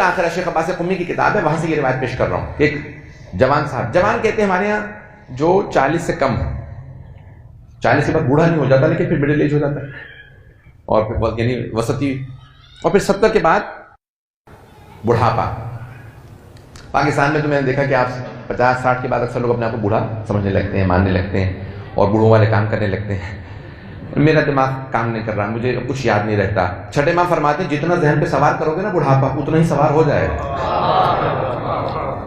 آخر شیخ عباس قمی کی کتاب ہے، وہاں سے یہ روایت پیش کر رہا ہوں. ایک جوان صاحب، جوان کہتے ہیں ہمارے یہاں جو 40 سے کم، 40 کے بعد بوڑھا نہیں ہو جاتا لیکن پھر مڈل ایج ہو جاتا ہے، اور پھر یعنی وسطی، اور پھر 70 کے بعد بڑھاپا. پاکستان میں تو میں نے دیکھا کہ آپ 50-60 کے بعد اکثر لوگ اپنے آپ کو بوڑھا سمجھنے لگتے ہیں، ماننے لگتے ہیں، اور بوڑھوں والے کام کرنے لگتے ہیں. میرا دماغ کام نہیں کر رہا، مجھے کچھ یاد نہیں رہتا. چھٹے ماں فرماتے ہیں جتنا ذہن پہ سوار کرو گے نا بڑھاپا اتنا ہی سوار ہو جائے گا.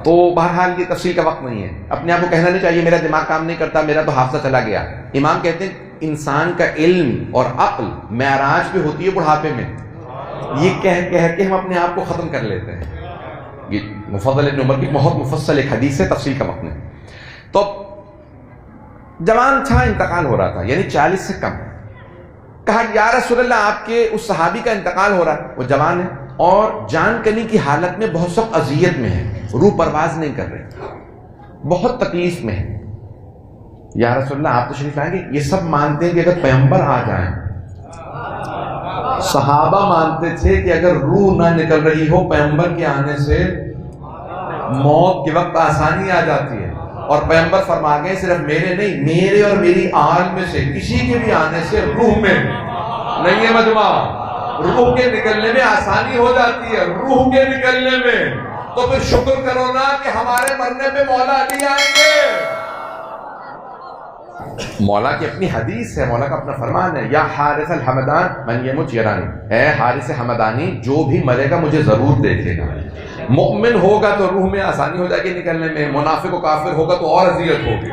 تو بہرحال یہ تفصیل کا وقت نہیں ہے. اپنے آپ کو کہنا نہیں چاہیے میرا دماغ کام نہیں کرتا، میرا تو حافظہ چلا گیا. امام کہتے ہیں انسان کا علم اور عقل معراج پہ ہوتی ہے بڑھاپے میں. یہ کہہ کے ہم اپنے آپ کو ختم کر لیتے ہیں. یہ مفضل ابن عمر کی بہت مفصل ایک حدیث ہے، تفصیل کا وقت نہیں. تو جوان تھا، انتقال ہو رہا تھا، یعنی 40 سے کم. کہا یا رسول اللہ آپ کے اس صحابی کا انتقال ہو رہا ہے، وہ جوان ہے اور جان کنی کی حالت میں بہت سخت اذیت میں ہے، روح پرواز نہیں کر رہے، بہت تکلیف میں ہے. یا رسول اللہ آپ تشریف لائیں گے؟ یہ سب مانتے ہیں کہ اگر پیغمبر آ جائیں، صحابہ مانتے تھے کہ اگر روح نہ نکل رہی ہو پیغمبر کے آنے سے موت کے وقت آسانی آ جاتی ہے. اور پیغمبر فرما گئے صرف میرے نہیں، میرے اور میری آل میں سے کسی کے بھی آنے سے روح میں نہیں ہے مجمع، روح کے نکلنے میں آسانی ہو جاتی ہے، روح کے نکلنے میں. تو پھر شکر کرو نا کہ ہمارے مرنے پہ مولا علی آئیں گے. مولا کی اپنی حدیث ہے، مولا کا اپنا فرمان ہے، یا حارث الحمدان من یمت یرانی، اے حارث حمدانی جو بھی مرے گا مجھے ضرور دیکھے گا. مؤمن ہوگا تو روح میں آسانی ہو جائے گی نکلنے میں، منافق و کافر ہوگا تو اور اذیت ہوگی.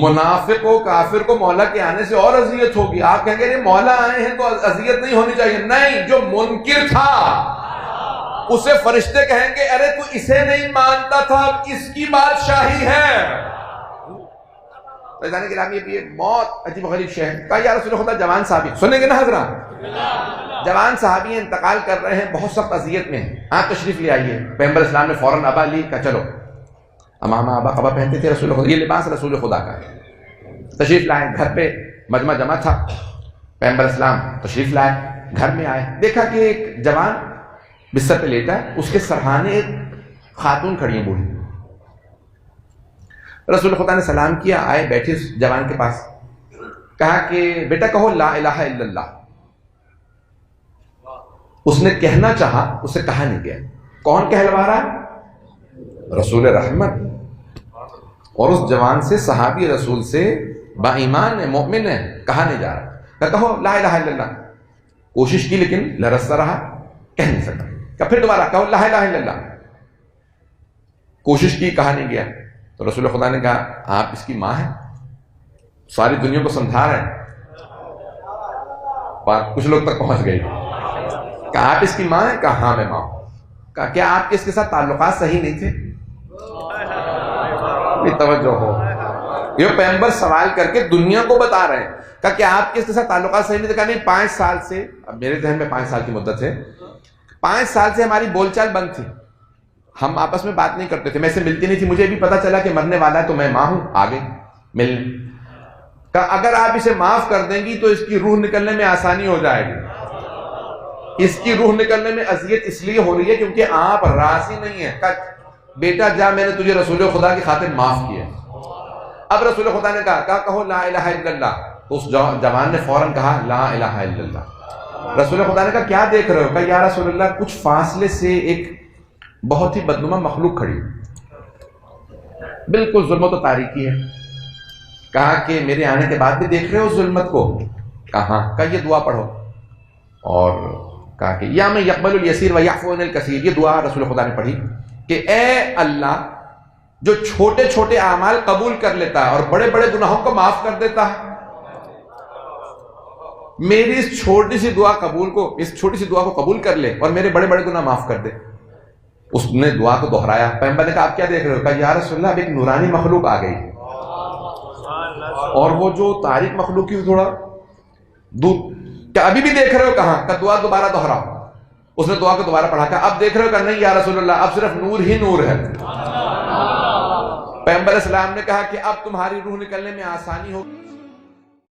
منافق و کافر کو مولا کے آنے سے اور اذیت ہوگی. آپ کہیں گے مولا آئے ہیں تو اذیت نہیں ہونی چاہیے، نہیں. جو منکر تھا اسے فرشتے کہیں گے ارے تو اسے نہیں مانتا تھا، اب اس کی بادشاہی ہے. یہ موت عجیب غریب شے ہے. کہا یا رسول خدا جوان صحابی، سنیں گے نا حضرات، جوان صحابی انتقال کر رہے ہیں، بہت سخت اذیت میں ہیں، آپ تشریف لے آئیے. پیغمبر اسلام نے فوراً ابا لی، کہا چلو. امامہ ابا قبا پہنتے تھے رسول خدا، یہ لباس رسول خدا کا ہے. تشریف لائے، گھر پہ مجمع جمع تھا. پیغمبر اسلام تشریف لائے، گھر میں آئے، دیکھا کہ ایک جوان بستر پہ لیٹا ہے، اس کے سرہانے ایک خاتون کھڑی ہیں بوڑھی. رسول خدا نے سلام کیا، آئے بیٹھے اس جوان کے پاس. کہا کہ بیٹا کہو لا الہ الا اللہ. اس نے کہنا چاہا، اسے کہا نہیں گیا. کون کہلوا رہا ہے؟ رسول رحمت. اور اس جوان سے، صحابی رسول سے با ایمان ہے، مومن ہے، کہا نہیں جا رہا. کہو لا الہ الا اللہ. کوشش کی لیکن لرزتا رہا، کہہ نہیں سکا. کہ پھر دوبارہ کہو لا الہ الا اللہ. کوشش کی، کہا نہیں گیا. تو رسول خدا نے کہا آپ اس کی ماں ہیں، ساری دنیا کو سمجھا رہے ہیں. کچھ لوگ تک پہنچ گئی. کہا آپ اس کی ماں ہیں؟ کہا ہاں میں ماں ہوں. کہا کیا آپ کے اس کے ساتھ تعلقات صحیح نہیں تھے؟ توجہ ہو، یہ پیغمبر سوال کر کے دنیا کو بتا رہے ہیں. کہا کیا آپ کے اس کے ساتھ تعلقات صحیح نہیں تھے؟ کہا نہیں، 5 سال سے، اب میرے ذہن میں 5 سال کی مدت ہے، 5 سال سے ہماری بول چال بند تھی، ہم آپس میں بات نہیں کرتے تھے، میں سے ملتی نہیں تھی. مجھے بھی پتا چلا کہ مرنے والا ہے تو میں ماں ہوں، آ گئی ملنے. کہا اگر آپ اسے معاف کر دیں گی تو اس کی روح نکلنے میں آسانی ہو جائے گی. اس کی روح نکلنے میں اذیت اس لیے ہو رہی ہے کیونکہ آپ راضی نہیں ہیں. کہا بیٹا جا، میں نے تجھے رسول خدا کی خاطر معاف کیا. اب رسول خدا نے کہا کہو لا الہ الا اللہ. تو اس جوان نے فوراً کہا لا الہ الا اللہ. رسول خدا نے کہا کیا دیکھ رہے ہو؟ کہا یا رسول اللہ کچھ فاصلے سے ایک بہت ہی بدنما مخلوق کھڑی، بالکل ظلمت و تاریکی ہے. کہا کہ میرے آنے کے بعد بھی دیکھ رہے ہو ظلمت کو؟ کہا یہ دعا پڑھو. اور کہا کہ یا میں یقبل الیسیر و یعفو عن الکثیر. یہ دعا رسول خدا نے پڑھی کہ اے اللہ جو چھوٹے چھوٹے اعمال قبول کر لیتا ہے اور بڑے بڑے گناہوں کو معاف کر دیتا ہے، میری اس چھوٹی سی دعا کو قبول کر لے اور میرے بڑے بڑے گناہ معاف کر دے. اس نے دعا کو دہرایا. پیغمبر نے کہا آپ کیا دیکھ رہے ہو؟ کہا یا رسول اللہ اب ایک نورانی مخلوق آ گئی، اور وہ جو تاریک مخلوق کی تھوڑا دور. کیا ابھی بھی دیکھ رہے ہو؟ کہاں. کہ دعا دوبارہ دہراؤ. اس نے دعا کو دوبارہ پڑھا. کہا اب دیکھ رہے ہو؟ کہ نہیں یا رسول اللہ اب صرف نور ہی نور ہے. پیغمبر اسلام نے کہا کہ اب تمہاری روح نکلنے میں آسانی ہوگی.